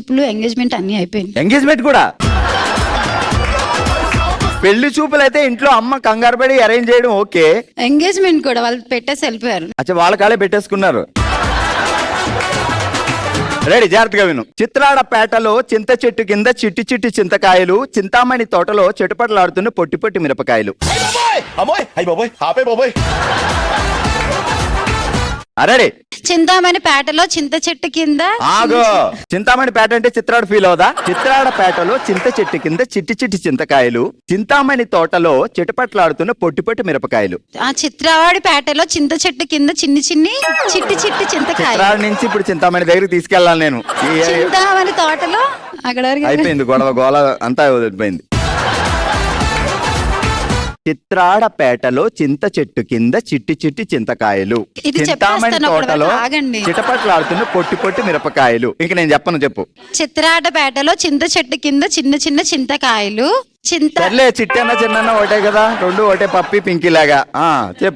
చూపులు, ఎంగేజ్మెంట్ అన్ని అయిపోయింది. ఎంగేజ్మెంట్ కూడా? పెళ్లి చూపులు అయితే ఇంట్లో అమ్మ కంగారు పడి అరేంజ్ చేయడం ఓకే. ఎంగేజ్మెంట్ కూడా వాళ్ళు పెట్టేసి వెళ్ళిపోయారు. అచ్చా, వాళ్ళ కాలే పెట్టేసుకున్నారు. రెడీ, జాగ్రత్తగా విను. చిత్రాడపేటలో చింత చెట్టు కింద చిట్టి చిట్టి చింతకాయలు, చింతామణి తోటలో చెటుపట్లాడుతున్న పొట్టి పొట్టి మిరపకాయలు. అరెడీ. చింతామణి పేటలో చింత చెట్టు కింద. ఆగో, చింతామణి పేట అంటే చిత్రాడు ఫీల్ అవుదా? చిత్రాడపేటలో చింత చెట్టు కింద చిట్టి చిట్టి చింతకాయలు, చింతామణి తోటలో చెటుపట్లాడుతున్న పొట్టి పొట్టి మిరపకాయలు. ఆ చిత్రవాడి పేటలో చింత చెట్టు కింద చిన్ని చిన్ని చిట్టి చిట్టి చింతకాయలు. చిత్రాడు నుంచి ఇప్పుడు చింతామణి దగ్గరికి తీసుకెళ్ళాలి నేను. చింతామణి తోటలో అక్కడ వరకు అయిపోయింది గొడవ, గోల అంతా అయిపోయింది. చిత్రాడపేటలో చింత చెట్టు కింద చిట్టి చిట్టి చింతకాయలు, ఇది చింతామణి చెప్పేస్తాను, ఒక తోటలో ఆగండి. చిటపట్లాడుతున్న పొట్టి పొట్టి మిరపకాయలు. ఇంక నేను చెప్పను, చెప్పు. చిత్రాటపేటలో చింత చెట్టు కింద చిన్న చిన్న చింతకాయలు. సర్లే, చిట్టన్న చిన్న ఒకటే కదా, రెండు ఒకటే పప్పి పింకీ లాగా. చెప్పు.